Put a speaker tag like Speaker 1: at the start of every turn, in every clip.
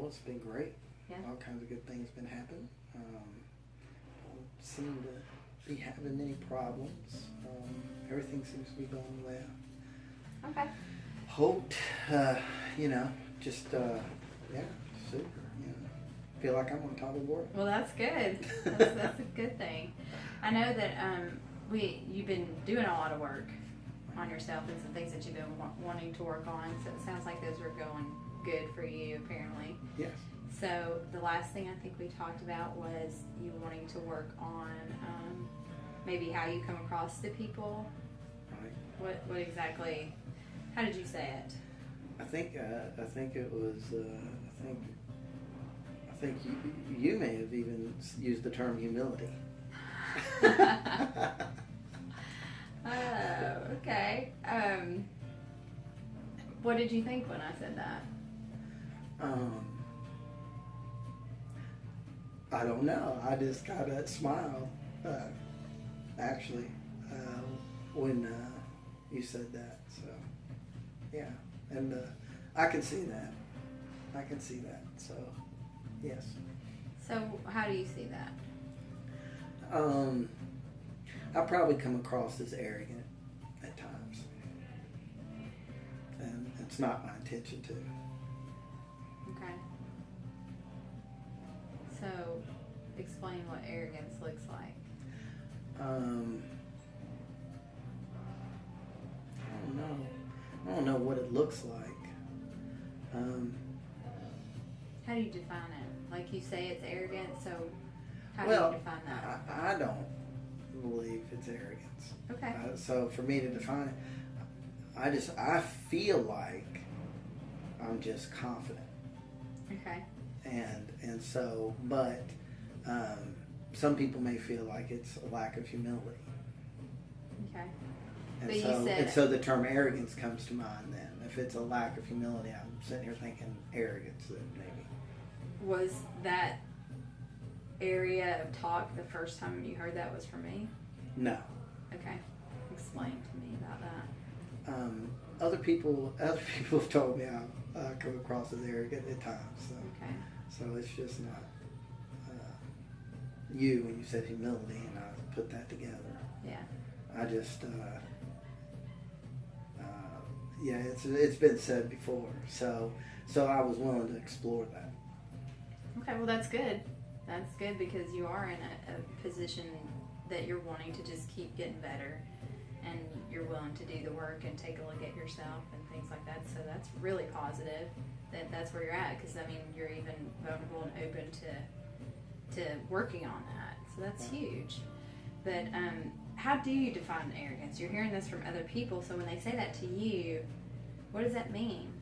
Speaker 1: it's been great.
Speaker 2: Yeah.
Speaker 1: All kinds of good things been happening. Don't seem to be having any problems. Everything seems to be going well.
Speaker 2: Okay.
Speaker 1: Hoped, just, yeah, super. Feel like I'm on top of the world.
Speaker 2: Well, that's good. That's a good thing. I know that you've been doing a lot of work on yourself and some things that you've been wanting to work on. So it sounds like those are going good for you, apparently.
Speaker 1: Yes.
Speaker 2: So the last thing I think we talked about was you wanting to work on maybe how you come across to people.
Speaker 1: Right.
Speaker 2: What exactly? How did you say it?
Speaker 1: I think it was. I think you may have even used the term humility.
Speaker 2: Oh, okay. What did you think when I said that?
Speaker 1: I don't know. I just kind of smiled, actually, when you said that. So, yeah. And I can see that. So, yes.
Speaker 2: So how do you see that?
Speaker 1: I probably come across as arrogant at times. And it's not my intention to.
Speaker 2: Okay. So explain what arrogance looks like.
Speaker 1: I don't know what it looks like.
Speaker 2: How do you define it? Like you say it's arrogant, so how do
Speaker 1: Well,
Speaker 2: you define that?
Speaker 1: I don't believe it's arrogance.
Speaker 2: Okay.
Speaker 1: So for me to define it, I feel like I'm just confident.
Speaker 2: Okay.
Speaker 1: And so, but some people may feel like it's a lack of humility.
Speaker 2: Okay.
Speaker 1: And
Speaker 2: But you
Speaker 1: so,
Speaker 2: said
Speaker 1: and so the term arrogance comes to mind then. If it's a lack of humility, I'm sitting here thinking arrogance then maybe.
Speaker 2: Was that area of talk the first time you heard that was from me?
Speaker 1: No.
Speaker 2: Okay. Explain to me about that.
Speaker 1: Other people have told me I come across as arrogant at times. So,
Speaker 2: Okay.
Speaker 1: so it's just not you when you said humility, and I put that together.
Speaker 2: Yeah.
Speaker 1: I just, yeah, it's been said before, so I was willing to explore that.
Speaker 2: Okay, well that's good. That's good because you are in a position that you're wanting to just keep getting better, and you're willing to do the work and take a look at yourself and things like that. So that's really positive that that's where you're at, because I mean you're even vulnerable and open to working on that. So that's huge. But how do you define arrogance? You're hearing this from other people, so when they say that to you, what does that mean?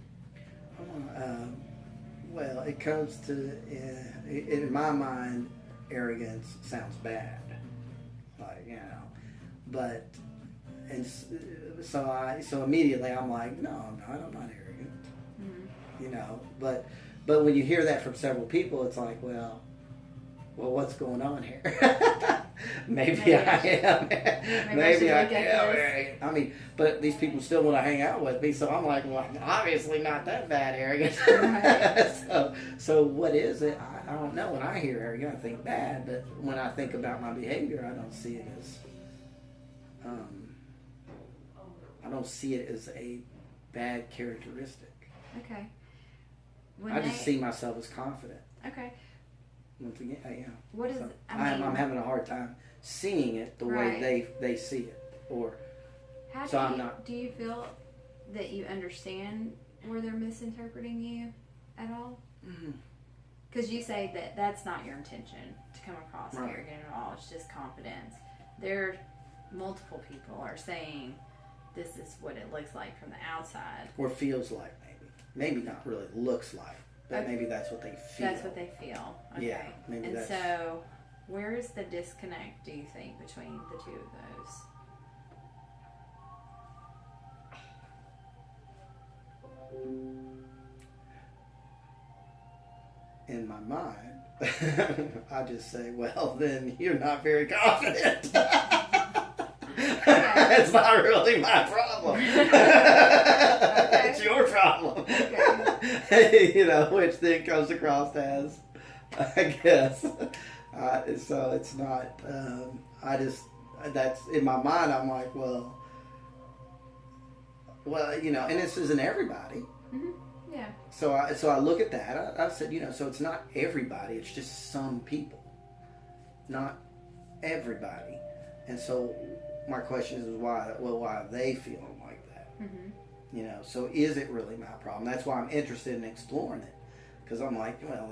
Speaker 1: Well, it comes to, in my mind, arrogance sounds bad, like, but, and so immediately I'm like, no, I'm not arrogant, but when you hear that from several people, it's like, well, what's going on here? Maybe I am. Maybe I am. I mean, but these people still want to hang out with me, so I'm like, well, I'm obviously not that bad arrogant.
Speaker 2: Right.
Speaker 1: So what is it? I don't know. When I hear arrogant, I think bad, but when I think about my behavior, I don't see it as a bad characteristic.
Speaker 2: Okay.
Speaker 1: I just see myself as confident.
Speaker 2: Okay.
Speaker 1: Once again, yeah.
Speaker 2: What is?
Speaker 1: So
Speaker 2: I'm
Speaker 1: having a hard time seeing it the way they see it, or
Speaker 2: how
Speaker 1: so
Speaker 2: do
Speaker 1: I'm
Speaker 2: you,
Speaker 1: not.
Speaker 2: Do you feel that you understand where they're misinterpreting you at all? Because you say that that's not your intention to come across arrogant at all. It's just confidence. Multiple people are saying this is what it looks like from the outside,
Speaker 1: Or feels like maybe not really looks like. But maybe that's what they feel.
Speaker 2: That's what they feel. Okay.
Speaker 1: Yeah, maybe
Speaker 2: and
Speaker 1: that's...
Speaker 2: so, where is the disconnect, do you think, between the two of those?
Speaker 1: In my mind, I just say, well, then you're not very confident. It's not really my problem.
Speaker 2: Okay.
Speaker 1: It's your problem.
Speaker 2: Okay.
Speaker 1: which then comes across as, I guess. So it's not. That's in my mind. I'm like, well, and this isn't everybody.
Speaker 2: Mm-hmm. Yeah.
Speaker 1: So I look at that. I said, so it's not everybody. It's just some people, not everybody. And so my question is why? Well, why are they feeling like that?
Speaker 2: Mm-hmm.
Speaker 1: So is it really my problem? That's why I'm interested in exploring it, because I'm like, well,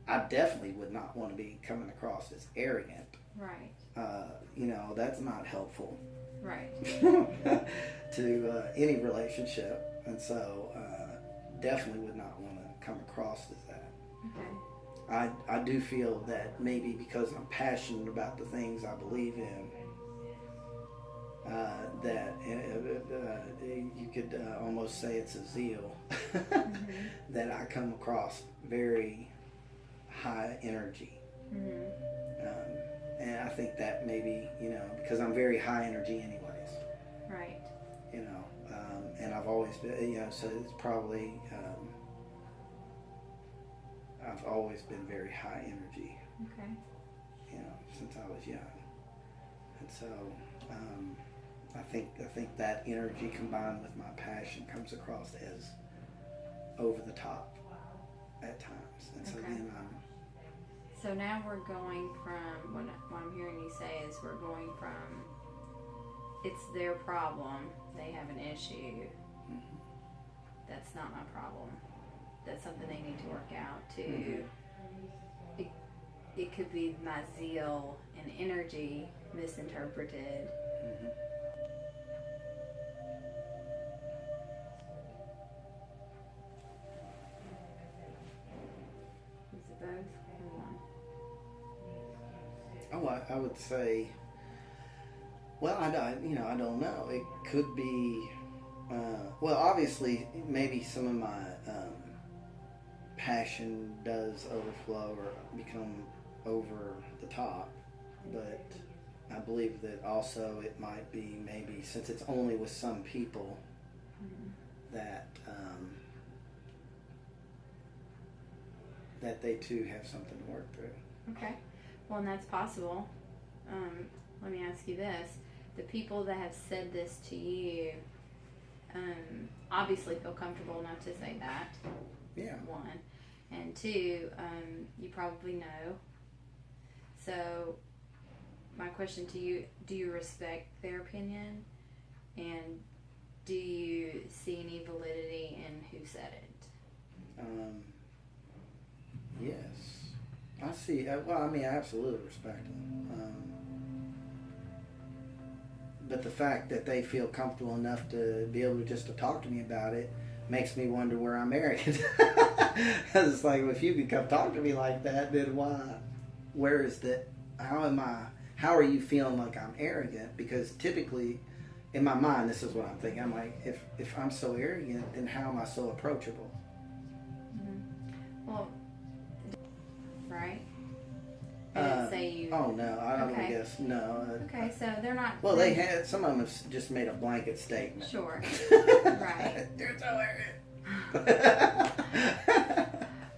Speaker 1: I definitely would not want to be coming across as arrogant.
Speaker 2: Right.
Speaker 1: That's not helpful.
Speaker 2: Right.
Speaker 1: To any relationship, and so definitely would not want to come across as that.
Speaker 2: Okay.
Speaker 1: I do feel that maybe because I'm passionate about the things I believe in, that you could almost say it's a zeal,
Speaker 2: Mm-hmm.
Speaker 1: that I come across very high energy.
Speaker 2: Mm-hmm.
Speaker 1: And I think that maybe, because I'm very high energy anyways.
Speaker 2: Right.
Speaker 1: And I've always been, so it's probably, I've always been very high energy,
Speaker 2: Okay.
Speaker 1: since I was young. And so, I think that energy combined with my passion comes across as over the top at times. And so
Speaker 2: Okay.
Speaker 1: then
Speaker 2: So now we're going from, what I'm hearing you say is we're going from it's their problem, they have an issue,
Speaker 1: mm-hmm.
Speaker 2: that's not my problem, that's something they need to work out, to
Speaker 1: Mm-hmm.
Speaker 2: it could be my zeal and energy misinterpreted.
Speaker 1: Mm-hmm.
Speaker 2: Is it both or one?
Speaker 1: Oh, I would say, well, I don't know. It could be, well, obviously, maybe some of my passion does overflow or become over the top, but I believe that also it might be maybe, since it's only with some people,
Speaker 2: Mm-hmm.
Speaker 1: that they too have something to work through.
Speaker 2: Okay. Well, and that's possible. Let me ask you this. The people that have said this to you obviously feel comfortable enough to say that.
Speaker 1: Yeah.
Speaker 2: One. And two, you probably know. So, my question to you, do you respect their opinion? And do you see any validity in who said it?
Speaker 1: Yes. I see. Well, I mean, I absolutely respect them. But the fact that they feel comfortable enough to be able to talk to me about it makes me wonder where I'm arrogant. Because it's like, well, if you could come talk to me like that, then why? Where is that? How are you feeling like I'm arrogant? Because typically, in my mind, this is what I'm thinking. I'm like, if I'm so arrogant, then how am I so approachable?
Speaker 2: Mm-hmm. Well, right? They didn't say you.
Speaker 1: Oh no, I don't
Speaker 2: Okay.
Speaker 1: guess no.
Speaker 2: Okay, so they're not.
Speaker 1: Well, they had some of them have just made a blanket statement.
Speaker 2: Sure. Right.
Speaker 1: You're so arrogant.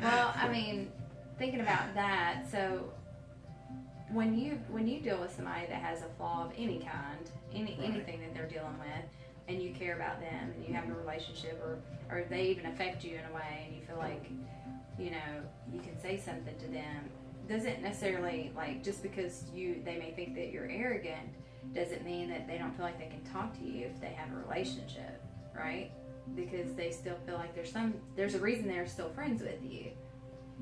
Speaker 2: Well, I mean, thinking about that, so when you deal with somebody that has a flaw of any kind, anything that they're dealing with, and you care about them, and you have a relationship, or they even affect you in a way, and you feel like, you can say something to them, doesn't necessarily, like, just because they may think that you're arrogant, doesn't mean that they don't feel like they can talk to you if they have a relationship, right? Because they still feel like there's a reason they're still friends with you,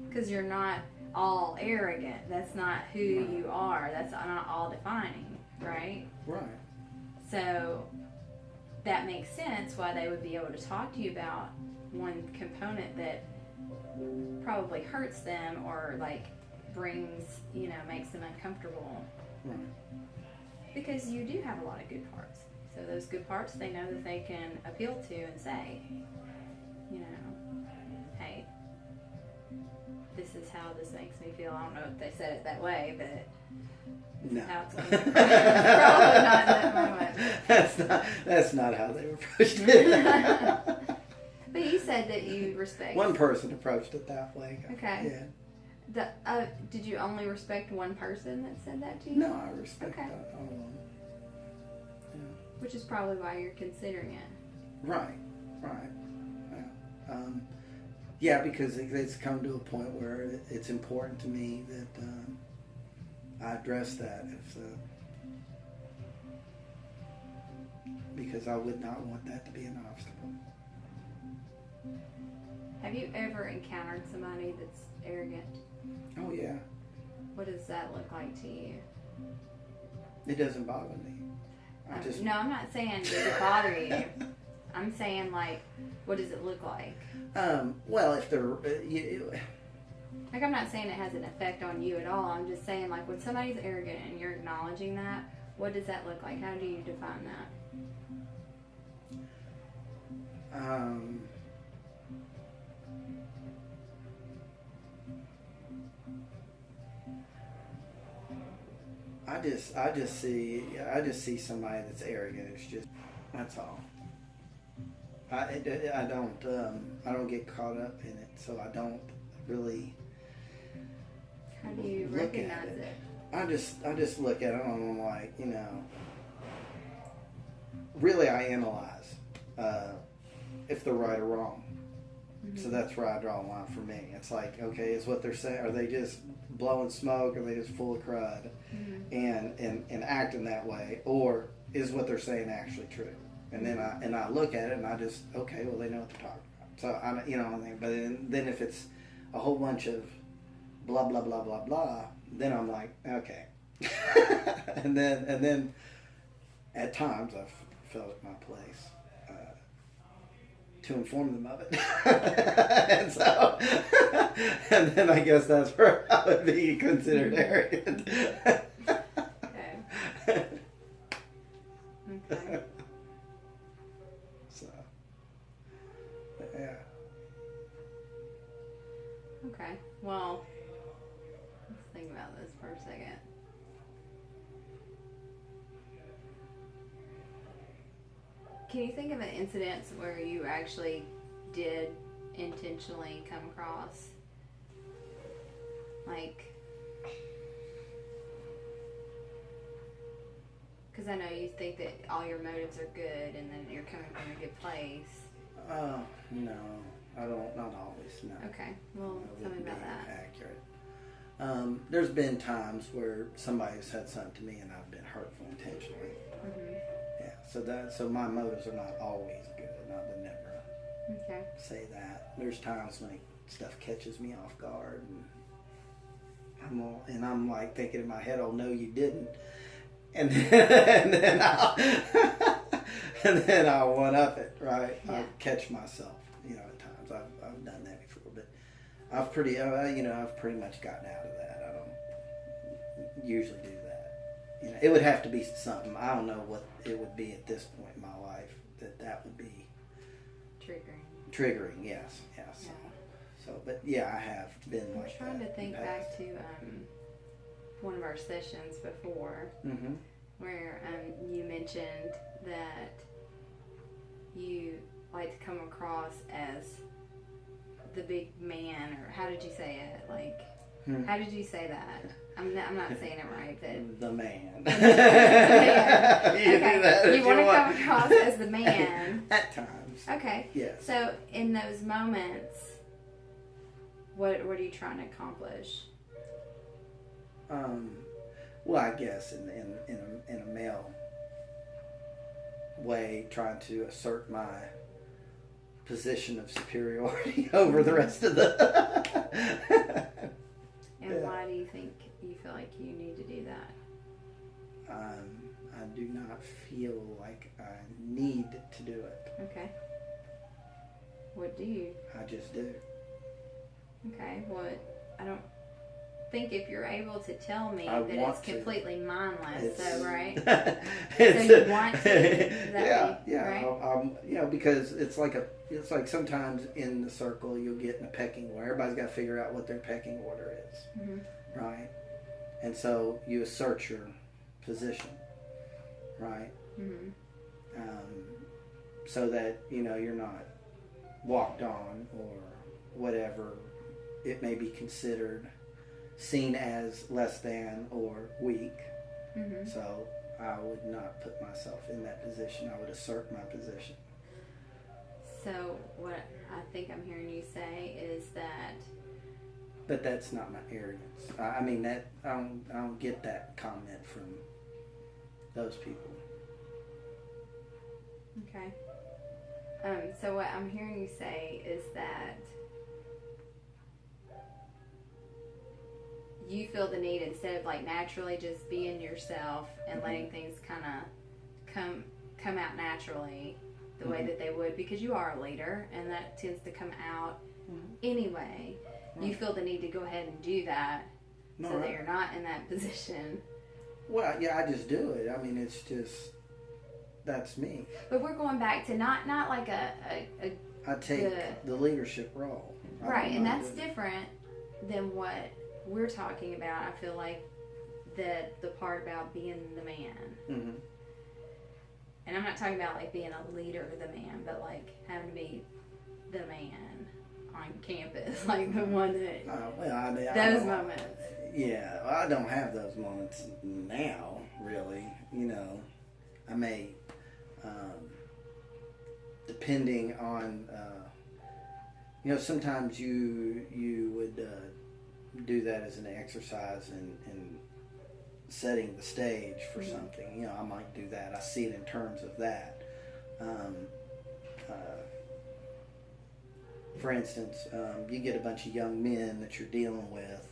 Speaker 2: because you're not all arrogant. That's not who you are. That's not all defining, right?
Speaker 1: Right.
Speaker 2: So that makes sense why they would be able to talk to you about one component that probably hurts them or like brings, makes them uncomfortable.
Speaker 1: Right.
Speaker 2: Because you do have a lot of good parts. So those good parts, they know that they can appeal to and say, hey, this is how this makes me feel. I don't know if they said it that way, but
Speaker 1: No.
Speaker 2: how it's coming across. Probably not in that moment.
Speaker 1: That's not how they approached it.
Speaker 2: But you said that you respect.
Speaker 1: One person approached it that way.
Speaker 2: Okay. Yeah. Did you only respect one person that said that to you?
Speaker 1: No, I respect all of them. Yeah.
Speaker 2: Which is probably why you're considering it.
Speaker 1: Right. Yeah, because it's come to a point where it's important to me that I address that. Because I would not want that to be an obstacle.
Speaker 2: Have you ever encountered somebody that's arrogant?
Speaker 1: Oh, yeah.
Speaker 2: What does that look like to you?
Speaker 1: It doesn't bother me.
Speaker 2: No, I'm not saying does it bother you. I'm saying, like, what does it look like?
Speaker 1: Well, if they're...
Speaker 2: Like, I'm not saying it has an effect on you at all. I'm just saying, like, when somebody's arrogant and you're acknowledging that, what does that look like? How do you define that? I just see somebody that's arrogant. It's just, that's all. I don't get caught up in it, so I don't really. How do you recognize it?
Speaker 1: I just look at it and I'm like, really I analyze if they're right or wrong. Mm-hmm. So that's where I draw a line for me. It's like, okay, is what they're saying, are they just blowing smoke, are they just full of crud, mm-hmm. and acting that way, or is what they're saying actually true? And then I look at it and I just, okay, well, they know what they're talking about. So but then if it's a whole bunch of blah blah blah blah blah, then I'm like, okay. and then at times I've felt it my place to inform them of it. and so and then I guess that's where I would be considered arrogant.
Speaker 2: Okay. Okay.
Speaker 1: So yeah.
Speaker 2: Okay. Well, let's think about this for a second. Can you think of an incident where you actually did intentionally come across, like, because I know you think that all your motives are good and then you're coming from a good place.
Speaker 1: No, I don't, not always, no.
Speaker 2: Okay, well, tell me about that.
Speaker 1: Accurate. There's been times where somebody's said something to me and I've been hurtful intentionally. Mm-hmm. Yeah, so my motives are not always good. I would never say that. There's times when stuff catches me off guard and I'm like thinking in my head, oh no, you didn't. And then I'll one up it, right? Yeah. I'll catch myself, at times. I've done that before, but I've pretty much gotten out of that. I don't usually do that. It would have to be something. I don't know what it would be at this point in my life that would be triggering. Yes. Yeah. So, but yeah, I have been
Speaker 2: like that. I'm trying to think back to one of our sessions before, mm-hmm. where you mentioned that you like to come across as the big man, or how did you say it? Like, how did you say that? I'm not saying it right.
Speaker 1: The man.
Speaker 2: The man. Okay. You want to come across as the man.
Speaker 1: At times.
Speaker 2: Okay.
Speaker 1: Yes.
Speaker 2: So in those moments, what are you trying to accomplish?
Speaker 1: Well, I guess in a male way, trying to assert my position of superiority over the rest of the.
Speaker 2: And why do you think you feel like you need to do that?
Speaker 1: I do not feel like I need to do it.
Speaker 2: Okay. What do you?
Speaker 1: I just do.
Speaker 2: Okay. I don't think if you're able to tell me that it's completely mindless, though, right? So you want to?
Speaker 1: Yeah. Because it's like sometimes in the circle you'll get in a pecking order. Everybody's got to figure out what their pecking order is, mm-hmm. right? And so you assert your position, right? Mm-hmm. So that you're not walked on or whatever it may be considered, seen as less than or weak.
Speaker 2: Mm-hmm.
Speaker 1: So I would not put myself in that position. I would assert my position.
Speaker 2: So what I think I'm hearing you say is that.
Speaker 1: But that's not my arrogance. I mean, that I don't get that comment from those people.
Speaker 2: Okay. So what I'm hearing you say is that you feel the need, instead of like naturally just being yourself and letting things kind of come out naturally the way that they would, because you are a leader and that tends to come out anyway. You feel the need to go ahead and do that that you're not in that position.
Speaker 1: Well, yeah, I just do it. I mean, it's just, that's me.
Speaker 2: But we're going back to not like a
Speaker 1: I take the leadership role.
Speaker 2: Right, and that's different than what we're talking about. I feel like the part about being the man.
Speaker 1: Mm-hmm.
Speaker 2: And I'm not talking about like being a leader of the man, but like having to be the man on campus, like the one that those moments.
Speaker 1: Yeah, I don't have those moments now, really. You know, I may, depending on, you know, sometimes you would do that as an exercise in setting the stage for something. You know, I might do that. I see it in terms of that. For instance, you get a bunch of young men that you're dealing with,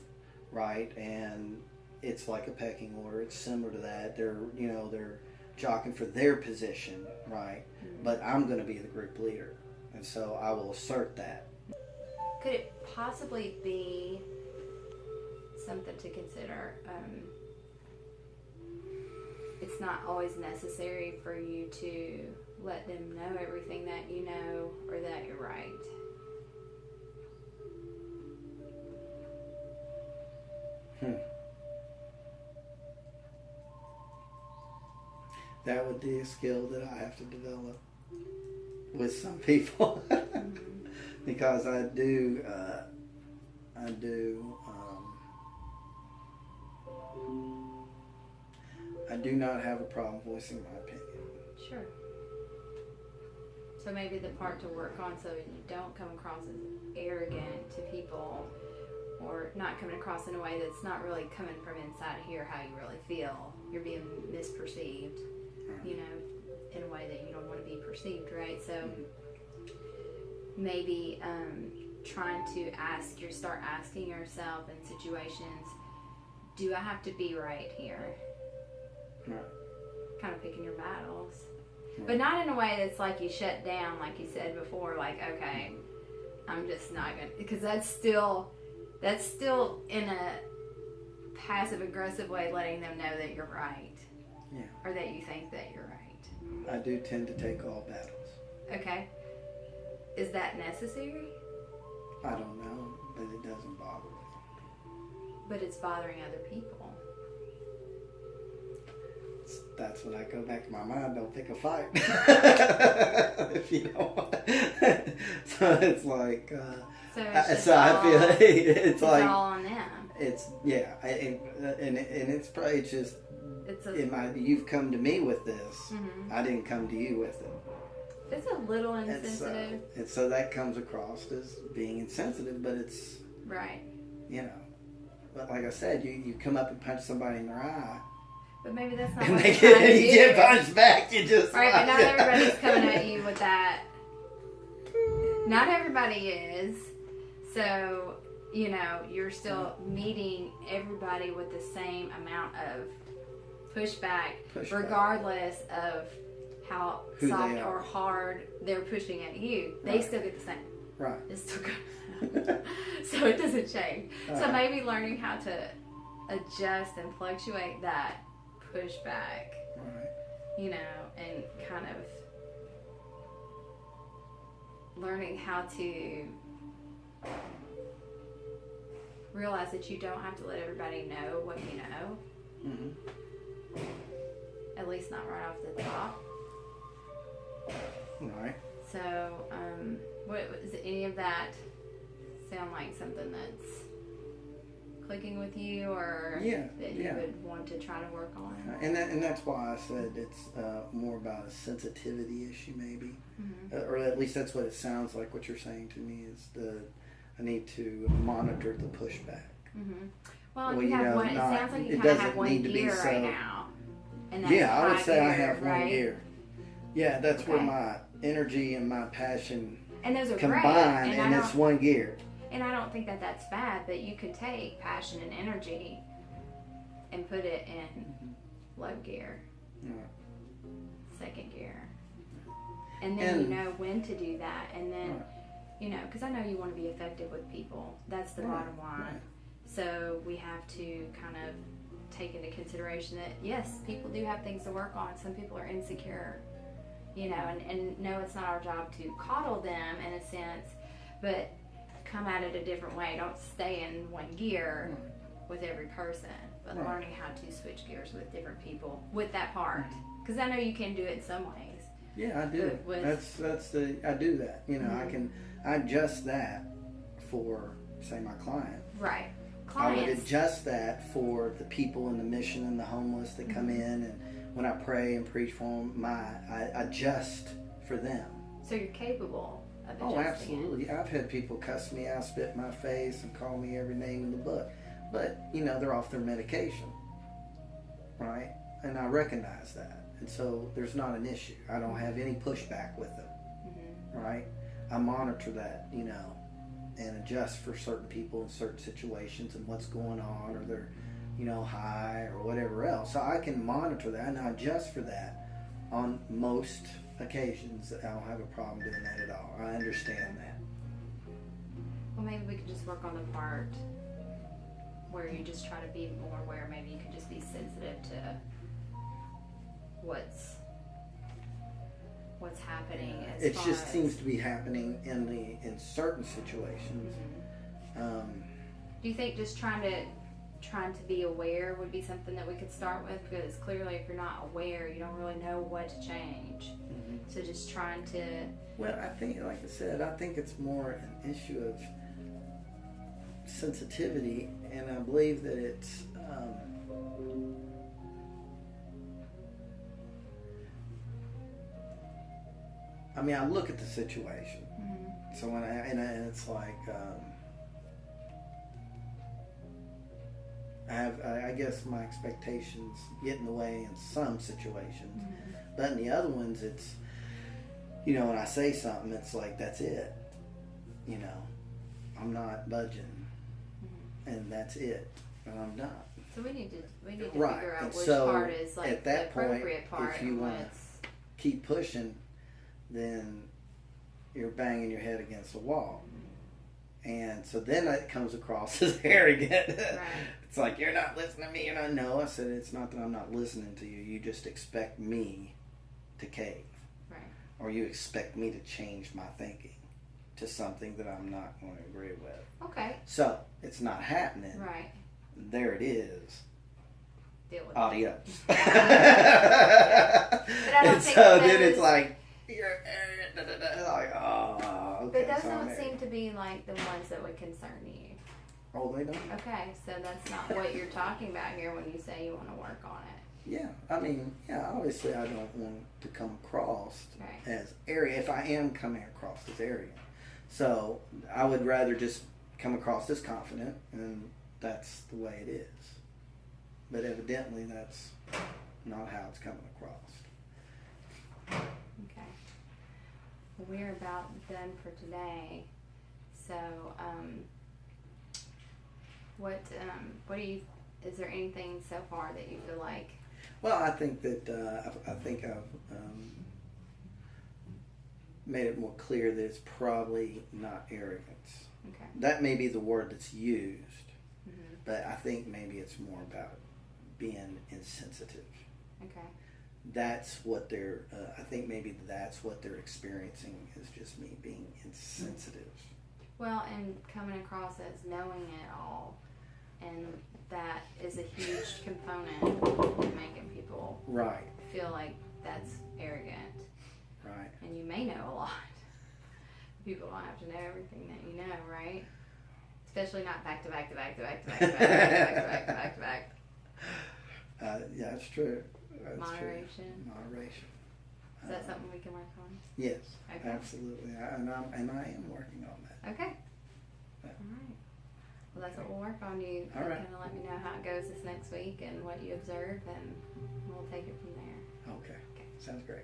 Speaker 1: right? And it's like a pecking order. It's similar to that. They're jockeying for their position, right? Mm-hmm. But I'm going to be the group leader, and so I will assert that.
Speaker 2: Could it possibly be something to consider? It's not always necessary for you to let them know everything that you know or that you're right.
Speaker 1: That would be a skill that I have to develop with some people. Because I do not have a problem voicing my opinion.
Speaker 2: Sure. So maybe the part to work on so you don't come across as arrogant to people, or not coming across in a way that's not really coming from inside here how you really feel. You're being misperceived, you know, in a way that you don't want to be perceived, right? So maybe trying to start asking yourself in situations, do I have to be right here?
Speaker 1: Right.
Speaker 2: Kind of picking your battles. Right. But not in a way that's like you shut down, like you said before, like, okay, I'm just not going to, because that's still in a passive aggressive way, letting them know that you're right.
Speaker 1: Yeah. Or
Speaker 2: that you think that you're right.
Speaker 1: I do tend to take all battles.
Speaker 2: Okay. Is that necessary?
Speaker 1: I don't know, but it doesn't bother me.
Speaker 2: But it's bothering other people.
Speaker 1: That's when I go back to my mind, don't pick a fight. If you know. So it's like, I feel it's like
Speaker 2: all on them.
Speaker 1: It's and it's probably just you've come to me with this. Mm-hmm. I didn't come to you with it.
Speaker 2: It's a little insensitive.
Speaker 1: And so that comes across as being insensitive, but it's
Speaker 2: right.
Speaker 1: You know, but like I said, you come up and punch somebody in their eye.
Speaker 2: But maybe that's not
Speaker 1: and
Speaker 2: what
Speaker 1: you get punched back. You just
Speaker 2: right. But not everybody's coming at you with that. Not everybody is. So you know, you're still meeting everybody with the same amount of pushback. Regardless of how soft or hard they're pushing at you. They still get the same.
Speaker 1: Right.
Speaker 2: It's still good. So it doesn't change. So maybe learning how to adjust and fluctuate that pushback,
Speaker 1: right.
Speaker 2: You know, and kind of learning how to realize that you don't have to let everybody know what you know.
Speaker 1: Mm-hmm.
Speaker 2: At least not right off the top.
Speaker 1: Right.
Speaker 2: So What does any of that sound like? Something that's clicking with you, or that you would want to try to work on?
Speaker 1: And that's why I said it's more about a sensitivity issue, maybe, or at least that's what it sounds like. What you're saying to me is I need to monitor the pushback.
Speaker 2: Well, you have one. It sounds like you kind of have one gear right now. And that's
Speaker 1: I would say
Speaker 2: gear,
Speaker 1: I have one
Speaker 2: right?
Speaker 1: gear. Yeah, that's where my energy and my passion
Speaker 2: and those are
Speaker 1: combine,
Speaker 2: great.
Speaker 1: and it's one gear.
Speaker 2: And I don't think that that's bad, but you could take passion and energy and put it in low gear, second gear. And then you know when to do that. And then, you know, because I know you want to be effective with people. That's the bottom line.
Speaker 1: Right.
Speaker 2: So we have to kind of take into consideration that, yes, people do have things to work on. Some people are insecure, you know, and no, it's not our job to coddle them in a sense, but come at it a different way. Don't stay in one gear with every person, but learning how to switch gears with different people with that part. Because I know you can do it in some ways.
Speaker 1: Yeah, I do. I do that. You know, I adjust that for, say, my client.
Speaker 2: Right.
Speaker 1: Clients. I would adjust that for the people in the mission and the homeless that come in, and when I pray and preach for them, I adjust for them.
Speaker 2: So you're capable of adjusting.
Speaker 1: Oh, absolutely. I've had people cuss me out, spit in my face, and call me every name in the book. But, you know, they're off their medication, right? And I recognize that. And so there's not an issue. I don't have any pushback with them, right? I monitor that, you know, and adjust for certain people in certain situations and what's going on, or they're, you know, high or whatever else. So I can monitor that and I adjust for that on most occasions. I don't have a problem doing that at all. I understand that.
Speaker 2: Well, maybe we could just work on the part where you just try to be more aware. Maybe you could just be sensitive to what's happening.
Speaker 1: It just seems to be happening in certain situations.
Speaker 2: Do you think just trying to be aware would be something that we could start with? Because clearly, if you're not aware, you don't really know what to change. So just trying to.
Speaker 1: Well, I think, like I said, I think it's more an issue of sensitivity, and I believe that it's. I mean, I look at the situation. So when and it's like I guess my expectations get in the way in some situations, but in the other ones, it's, you know, when I say something, it's like that's it. You know, I'm not budging, and that's it, and I'm done.
Speaker 2: So we need to
Speaker 1: Right.
Speaker 2: figure out
Speaker 1: And
Speaker 2: which
Speaker 1: so
Speaker 2: part is like
Speaker 1: at that
Speaker 2: the appropriate
Speaker 1: point,
Speaker 2: part.
Speaker 1: if you
Speaker 2: and
Speaker 1: want to
Speaker 2: what's
Speaker 1: keep pushing, then you're banging your head against the wall. And so then it comes across as arrogant.
Speaker 2: Right.
Speaker 1: It's like, you're not listening to me. And I know. I said, it's not that I'm not listening to you. You just expect me to cave.
Speaker 2: Right.
Speaker 1: Or you expect me to change my thinking to something that I'm not going to agree with.
Speaker 2: Okay.
Speaker 1: So it's not happening.
Speaker 2: Right.
Speaker 1: There it is.
Speaker 2: Deal with
Speaker 1: Adios.
Speaker 2: But I don't think
Speaker 1: so
Speaker 2: those,
Speaker 1: then it's like, you're arrogant. Like, oh, okay.
Speaker 2: But those
Speaker 1: so
Speaker 2: don't seem to be like the ones that would concern you.
Speaker 1: Oh, they don't?
Speaker 2: Okay, so that's not what you're talking about here when you say you want to work on it.
Speaker 1: Yeah, I mean, obviously I don't want to come across
Speaker 2: Right.
Speaker 1: as arrogant if I am coming across as arrogant. So I would rather just come across as confident, and that's the way it is. But evidently that's not how it's coming across.
Speaker 2: Okay. Well, we're about done for today. So, what do you? Is there anything so far that you feel like?
Speaker 1: Well, I think that I've made it more clear that it's probably not arrogance.
Speaker 2: Okay.
Speaker 1: That may be the word that's used, but I think maybe it's more about being insensitive.
Speaker 2: Okay.
Speaker 1: That's what they're. I think maybe that's what they're experiencing is just me being insensitive.
Speaker 2: Well, and coming across as knowing it all, and that is a huge component in making people
Speaker 1: Right.
Speaker 2: feel like that's arrogant.
Speaker 1: Right.
Speaker 2: And you may know a lot, people don't have to know everything that you know, right? Especially not back to back to back to back to back to back to back to back to back to back.
Speaker 1: Yeah, it's true. That's
Speaker 2: Moderation.
Speaker 1: True. Moderation.
Speaker 2: Is that something we can work on?
Speaker 1: Yes,
Speaker 2: Okay.
Speaker 1: absolutely. And I am working on that.
Speaker 2: Okay.
Speaker 1: Yeah.
Speaker 2: All right. Well, that's what we'll work on. You
Speaker 1: All right.
Speaker 2: kind of let me know how it goes this next week and what you observe, and we'll take it from there.
Speaker 1: Okay. Sounds great.